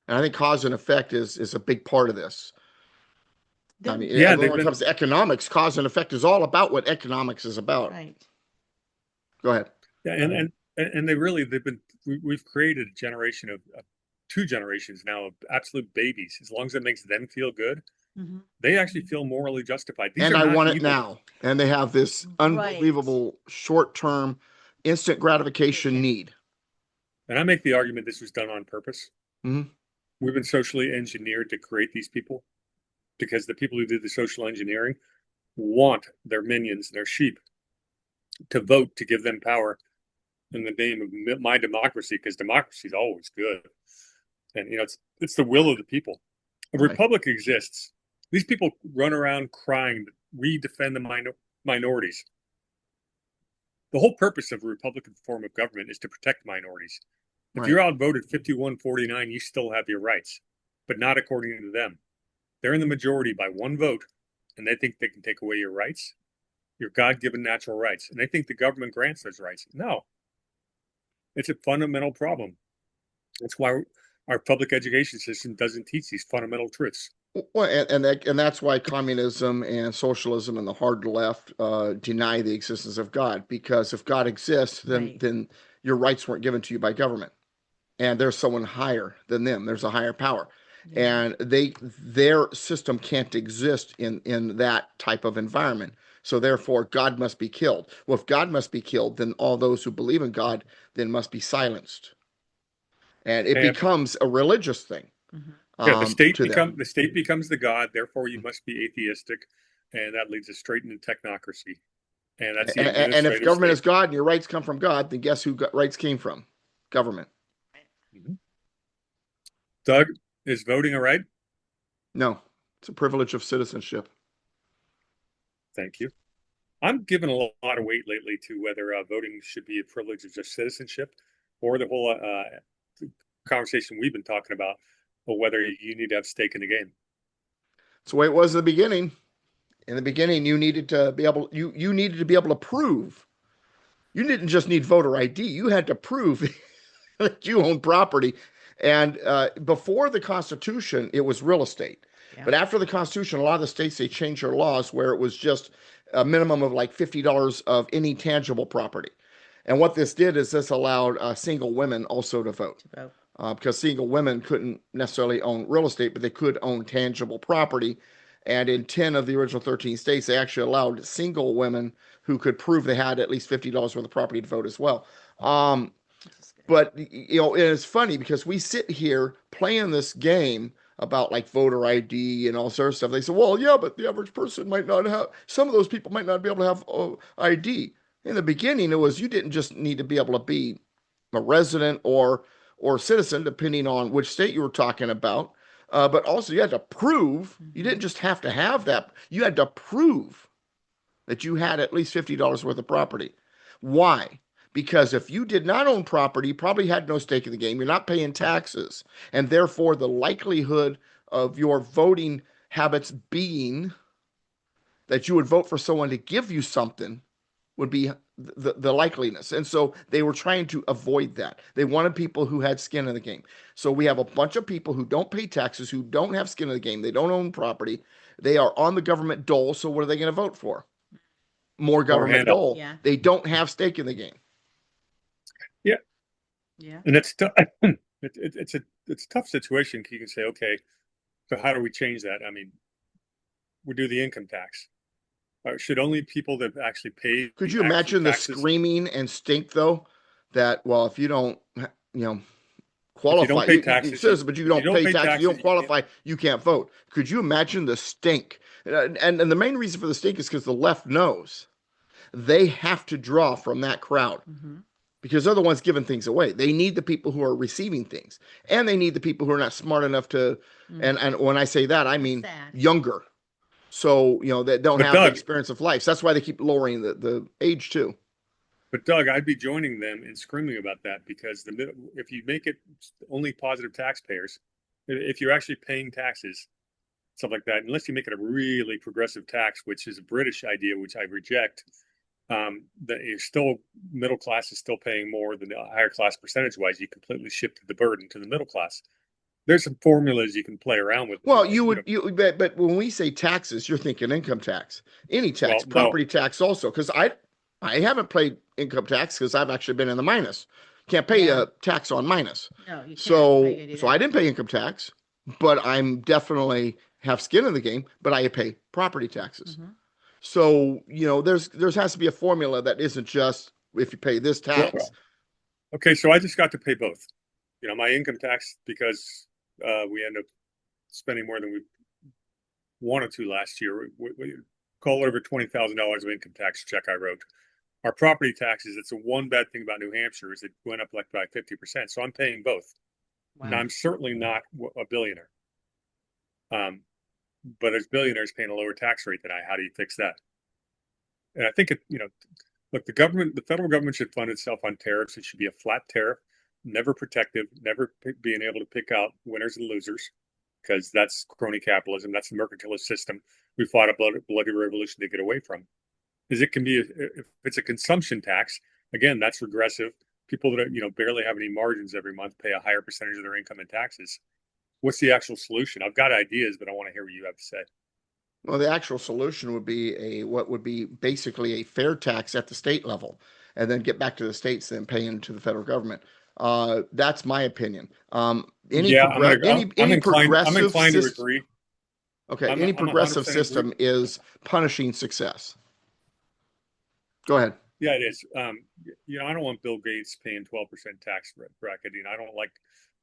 And I think cause and effect is a big part of this. I mean, when it comes to economics, cause and effect is all about what economics is about. Right. Go ahead. Yeah, we've created a generation of 2 generations now of absolute babies. As long as it makes them feel good, they actually feel morally justified. And I want it now. And they have this unbelievable short-term, instant gratification need. And I make the argument this was done on purpose. We've been socially engineered to create these people because the people who did the social engineering want their minions, their sheep, to vote to give them power in the name of my democracy, because democracy is always good. And, it's the will of the people. A republic exists. These people run around crying that we defend the minorities. The whole purpose of a Republican form of government is to protect minorities. If you're outvoted 51-49, you still have your rights, but not according to them. they're in the majority by one vote, and they think they can take away your rights, your God-given natural rights, and they think the government grants those rights. No, it's a fundamental problem. That's why our public education system doesn't teach these fundamental truths. Well, and that's why communism and socialism and the hard left deny the existence of God, because if God exists, then your rights weren't given to you by government, and there's someone higher than them. There's a higher power, and their system can't exist in that type of environment. So therefore, God must be killed. Well, if God must be killed, then all those who believe in God then must be silenced, and it becomes a religious thing. Yeah, the state becomes the God. Therefore, you must be atheistic, and that leads us straight into technocracy. And that's the and if government is God and your rights come from God, then guess who rights came from? Government. Doug, is voting a right? No, it's a privilege of citizenship. Thank you. I'm giving a lot of weight lately to whether voting should be a privilege of just citizenship, or the whole conversation we've been talking about, or whether you need to have stake in the game. It's the way it was in the beginning. In the beginning, you needed to be able to prove. You didn't just need voter ID. You had to prove that you owned property. And before the Constitution, it was real estate. Yeah. But after the Constitution, a lot of the states, they changed their laws where it was just a minimum of like $50 of any tangible property. And what this did is this allowed single women also to vote. Because single women couldn't necessarily own real estate, but they could own tangible property. And in 10 of the original 13 states, they actually allowed single women who could prove they had at least $50 worth of property to vote as well. But, it's funny because we sit here playing this game about like voter ID and all sorts of stuff. They say, well, yeah, but the average person might not have, some of those people might not be able to have ID. In the beginning, it was, you didn't just need to be able to be a resident or citizen, depending on which state you were talking about. But also you had to prove, you didn't just have to have that, you had to prove that you had at least $50 worth of property. Why? Because if you did not own property, you probably had no stake in the game, you're not paying taxes, and therefore the likelihood of your voting habits being that you would vote for someone to give you something would be the likeliness. And so they were trying to avoid that. They wanted people who had skin in the game. So we have a bunch of people who don't pay taxes, who don't have skin in the game. They don't own property. They are on the government dole. So what are they going to vote for? More government dole. Yeah. They don't have stake in the game. Yeah. Yeah. And it's it's a tough situation. You can say, okay, so how do we change that? I mean, we do the income tax. Should only people that actually pay? Could you imagine the screaming and stink, though? That, well, if you don't, qualify, you don't pay taxes, but you don't pay taxes, you don't qualify, you can't vote. Could you imagine the stink? And the main reason for the stink is because the left knows they have to draw from that crowd, because they're the ones giving things away. They need the people who are receiving things, and they need the people who are not smart enough to. And when I say that, I mean younger. So, that don't have the experience of life. So that's why they keep lowering the age too. But Doug, I'd be joining them in screaming about that, because if you make it only positive taxpayers, if you're actually paying taxes, stuff like that, unless you make it a really progressive tax, which is a British idea, which I reject, that you're still, middle class is still paying more than the higher class percentage-wise. You completely shifted the burden to the middle class. There's some formulas you can play around with. Well, but when we say taxes, you're thinking income tax, any tax, property tax also. Because I haven't paid income tax because I've actually been in the minus. Can't pay a tax on minus. No, you can't. So I didn't pay income tax, but I'm definitely have skin in the game. But I pay property taxes. So there has to be a formula that isn't just if you pay this tax. Well, okay, so I just got to pay both. My income tax, because we end up spending more than we wanted to last year. We called over $20,000 of income tax check I wrote. Our property taxes, it's the one bad thing about New Hampshire is it went up like by 50%. So I'm paying both. Wow. Now, I'm certainly not a billionaire. But there's billionaires paying a lower tax rate than I. How do you fix that? And I think look, the federal government should fund itself on tariffs. It should be a flat tariff, never protective, never being able to pick out winners and losers. because that's crony capitalism. That's the mercantilist system we fought a bloody revolution to get away from. Is it can be if it's a consumption tax, again, that's regressive. People that barely have any margins every month pay a higher percentage of their income in taxes. What's the actual solution? I've got ideas, but I want to hear what you have to say. Well, the actual solution would be what would be basically a fair tax at the state level, and then get back to the states, then pay into the federal government. That's my opinion. Yeah, I'm Progressive inclined to system. agree. Okay, I'm any 100% progressive system agree. is punishing success. Go ahead. Yeah, it is. I don't want Bill Gates paying 12% tax bracketing. I don't like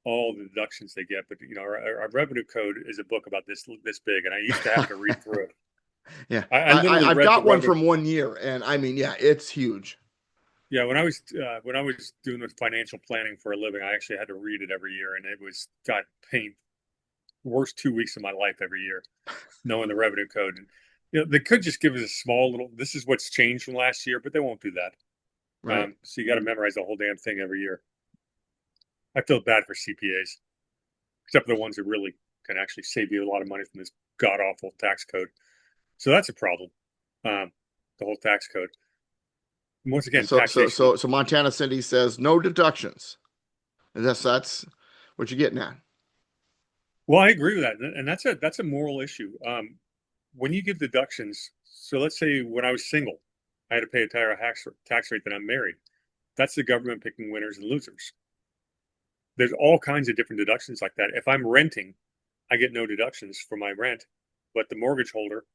all the deductions they get, but our revenue code is a book about this big, and I used to have to read through it. Yeah, I literally I've read got the one revenue. from 1 year, and I mean, yeah, it's huge. Yeah, when I was doing the financial planning for a living, I actually had to read it every year, and it was pain. Worst 2 weeks of my life every year, knowing the revenue code. And they could just give us a small little. This is what's changed from last year, but they won't do that. Right. So you got to memorize the whole damn thing every year. I feel bad for CPAs, except for the ones that really can actually save you a lot of money from this god awful tax code. So that's a problem. The whole tax code. And once again, taxation. So Montana Cindy says no deductions. And that's what you're getting at. Well, I agree with that, and that's a moral issue. When you give deductions, so let's say when I was single, I had to pay a higher tax rate than I'm married. That's the government picking winners and losers. There's all kinds of different deductions like that. If I'm renting, I get no deductions for my rent, but the mortgage holder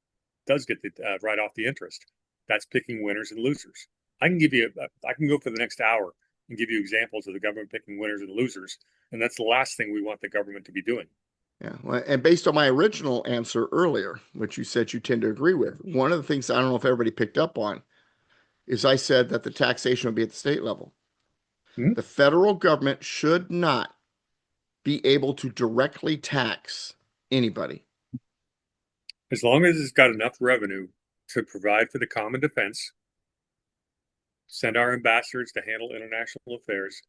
does get the write off the interest. That's picking winners and losers. I can go for the next hour and give you examples of the government picking winners and losers, and that's the last thing we want the government to be doing. Yeah, well, and based on my original answer earlier, which you said you tend to agree with, one of the things I don't know if everybody picked up on is I said that the taxation would be at the state level. Hmm? The federal government should not be able to directly tax anybody. As long as it's got enough revenue to provide for the common defense, send our ambassadors to handle international affairs,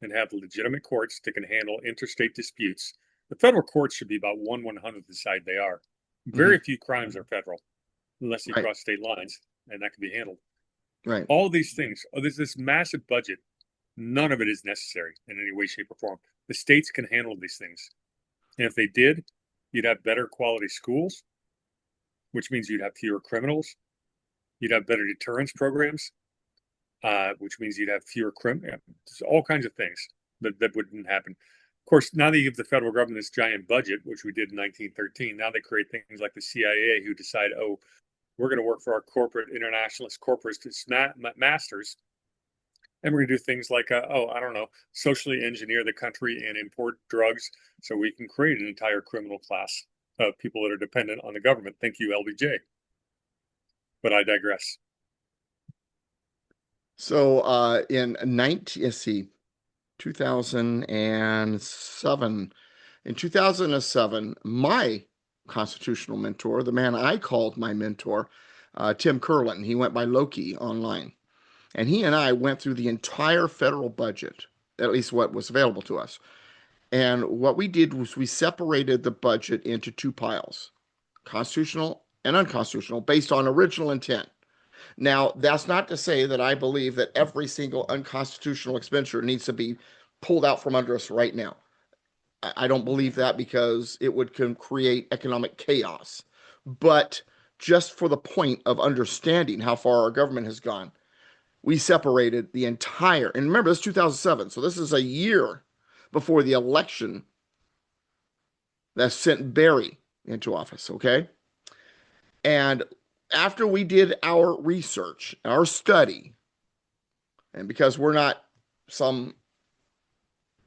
and have legitimate courts that can handle interstate disputes. The federal courts should be about 1/100th the size they are. Very few crimes are federal, unless you Right. cross state lines, and that can be handled. Right. All these things. There's this massive budget. None of it is necessary in any way, shape, or form. The states can handle these things. And if they did, you'd have better quality schools, which means you'd have fewer criminals. You'd have better deterrence programs, which means you'd have fewer criminals. All kinds of things that wouldn't happen. Of course, now that you give the federal government this giant budget, which we did in 1913, now they create things like the CIA who decide, oh, we're going to work for our corporate internationalist corporatist masters. And we're going to do things like, I don't know, socially engineer the country and import drugs so we can create an entire criminal class of people that are dependent on the government. Thank you, LBJ. But I digress. So in 2007, in 2007, my constitutional mentor, the man I called my mentor, Tim Curlin, he went by Loki online. And he and I went through the entire federal budget, at least what was available to us. And what we did was we separated the budget into two piles, constitutional and unconstitutional, based on original intent. Now, that's not to say that I believe that every single unconstitutional expenditure needs to be pulled out from under us right now. I don't believe that because it would create economic chaos. But just for the point of understanding how far our government has gone, we separated the entire, and remember, this is 2007, so this is a year before the election that sent Barry into office, okay? And after we did our research, our study, and because we're not some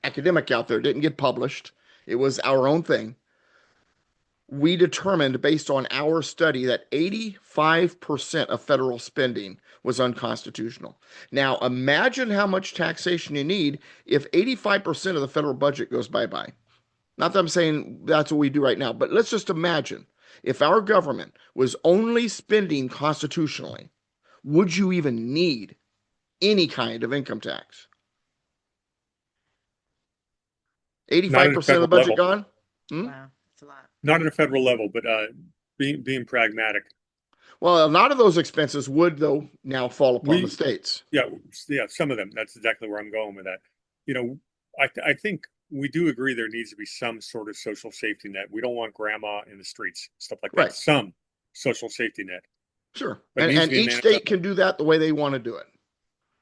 academic out there, didn't get published, it was our own thing, we determined based on our study that 85% of federal spending was unconstitutional. Now, imagine how much taxation you need if 85% of the federal budget goes bye-bye. Not that I'm saying that's what we do right now, but let's just imagine if our government was only spending constitutionally, would you even need any kind of income tax? 85% of the budget gone? Wow. It's a lot. Not at a federal level, but being pragmatic. Well, a lot of those expenses would, though, now fall upon the We states. yeah, some of them. That's exactly where I'm going with that. You know, I think we do agree there needs to be some sort of social safety net. We don't want grandma in the streets, stuff like that. Right. Some social safety net, Sure. but it And needs to and be each managed up. state can do that the way they want to do it.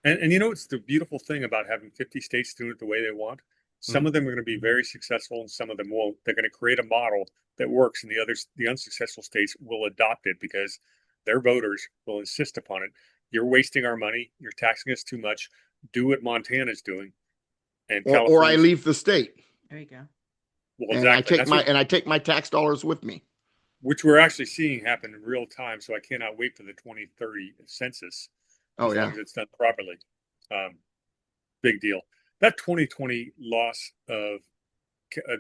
And you know, it's the beautiful thing about having 50 states doing it the way they want. Some Mhm. of them are going to be very successful, and some of them won't. They're going to create a model that works, and the unsuccessful states will adopt it because their voters will insist upon it. You're wasting our money. You're taxing us too much. Do what Montana's doing, and Or I California's. leave the state There you go. Well, and exactly. And that's what I take my tax dollars with me. which we're actually seeing happen in real time. So I cannot wait for the 2030 census, Oh as long yeah. as it's done properly. Um, Big deal. That 2020 loss of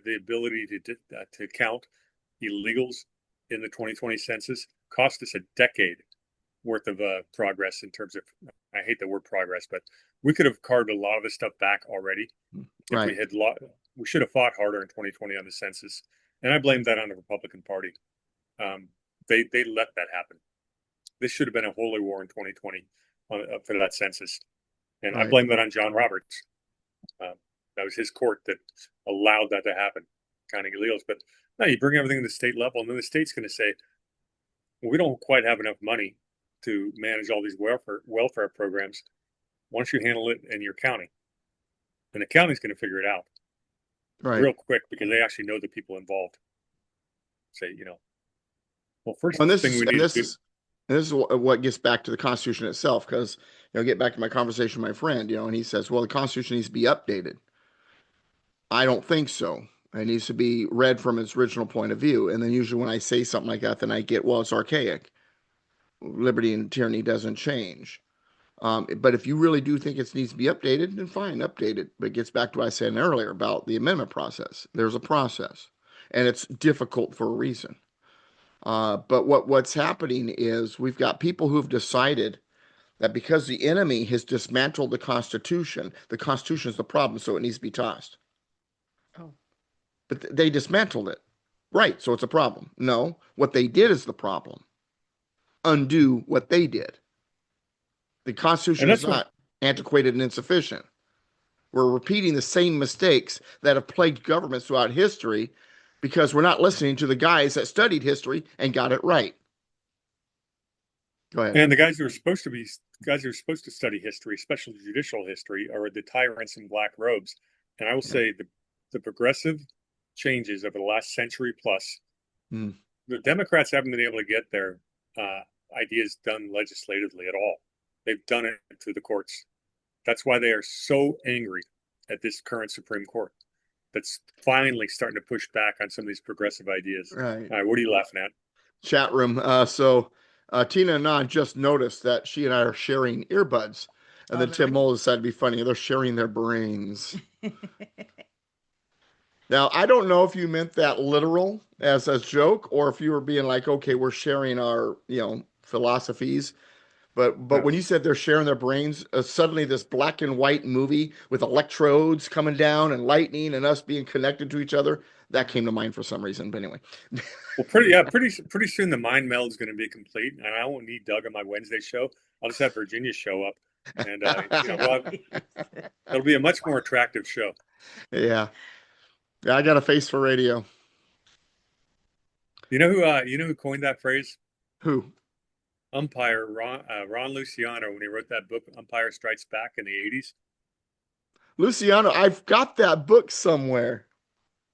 the ability to count illegals in the 2020 census cost us a decade worth of progress in terms of, I hate the word progress, but we could have carved a lot of this stuff back already if Right. we had we should have fought harder in 2020 on the census, and I blame that on the Republican Party. They let that happen. This should have been a holy war in 2020 for that census, and I Right. blame that on John Roberts. That was his court that allowed that to happen, counting illegals. But now you bring everything to the state level, and then the state's going to say, well, we don't quite have enough money to manage all these welfare programs. Why don't you handle it in your county? And the county's going to figure it out Right. real quick because they actually know the people involved. Say, well, first And this thing is we and need this to do. is and this is what gets back to the Constitution itself, because get back to my conversation with my friend, and he says, well, the Constitution needs to be updated. I don't think so. It needs to be read from its original point of view. And then usually when I say something like that, then I get, well, it's archaic. Liberty and tyranny doesn't change. But if you really do think it needs to be updated, then fine, update it. But it gets back to what I said earlier about the amendment process. There's a process, and it's difficult for a reason. But what's happening is we've got people who've decided that because the enemy has dismantled the Constitution is the problem, so it needs to be tossed. Oh, But they dismantled it. Right, so it's a problem. No, what they did is the problem. Undo what they did. The And Constitution is that's what not antiquated and insufficient. We're repeating the same mistakes that have plagued governments throughout history because we're not listening to the guys that studied history and got it right. Go ahead. And the guys who are supposed to study history, especially judicial history, are the tyrants in black robes. And I will Yeah. say the progressive changes over the last century plus, Mm. the Democrats haven't been able to get their ideas done legislatively at all. They've done it through the courts. That's why they are so angry at this current Supreme Court. That's finally starting to push back on some of these progressive ideas. Right. All right, what are you laughing at? Chat room. Tina and Nan just noticed that she and I are sharing earbuds. And oh, then Tim really? Mole decided to be funny. They're sharing their brains. Now, I don't know if you meant that literal as a joke or if you were being like, okay, we're sharing our, philosophies. But No. when you said they're sharing their brains, suddenly this black and white movie with electrodes coming down and lightning and us being connected to each other, that came to mind for some reason. But anyway. Well, pretty soon the mind meld is going to be complete, and I won't need Doug on my Wednesday show. I'll just have Virginia show up, and it'll be a much more attractive show. Yeah. Yeah, I got a face for radio. You know who coined that phrase? Who? Umpire Ron Luciano, when he wrote that book Umpire Strikes Back in the 80s. Luciano, I've got that book somewhere.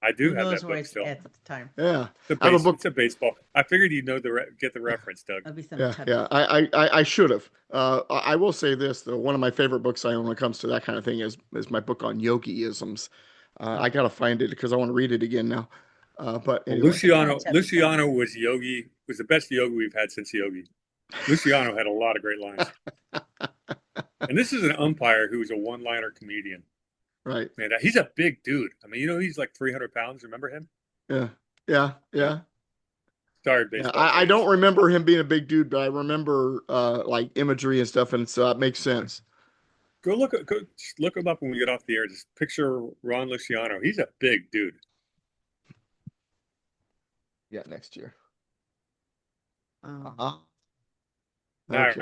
I do Who have knows that where book it's still. at the time? Yeah. I have a book. It's a baseball. I figured you'd know get the reference, Doug. That'll be some Yeah, type yeah. of I should have. I will say this though. One of my favorite books I own when it comes to that kind of thing is my book on yogi-isms. I gotta find it because I want to read it again now. But Well, anyway. Luciano was the best yogi we've had since Yogi. Luciano had a lot of great lines. And this is an umpire who's a one-liner comedian. Right. Man, he's a big dude. I mean, he's like 300 pounds. Remember him? Yeah. Yeah. Yeah. Sorry, Yeah. baseball I fans. don't remember him being a big dude, but I remember like imagery and stuff, and so it makes sense. Just look him up when we get off the air. Just picture Ron Luciano. He's a big dude. Yeah, next year. Um, Uh-huh. No, Okay.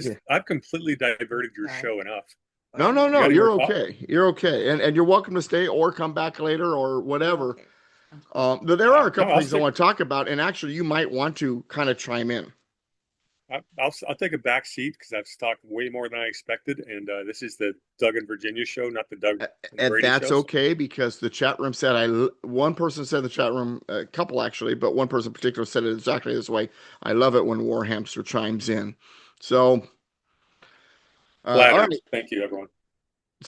Yeah. I've completely diverted your okay. show enough. No, no, You no. got any more You're thought? okay. You're okay. And you're welcome to stay or come back later or whatever. Okay. I'm cool. But there are a No, couple things I want to talk about, and actually, you might want to kind of chime in. I'll take a back seat because I've talked way more than I expected, and this is the Doug and Virginia show, not the Doug and And Brady that's show. okay because the chat room said one person said in the chat room, a couple actually, but one person in particular said it exactly this way. I love it when War Hamster chimes in. So, all Flattered. right. Thank you, everyone.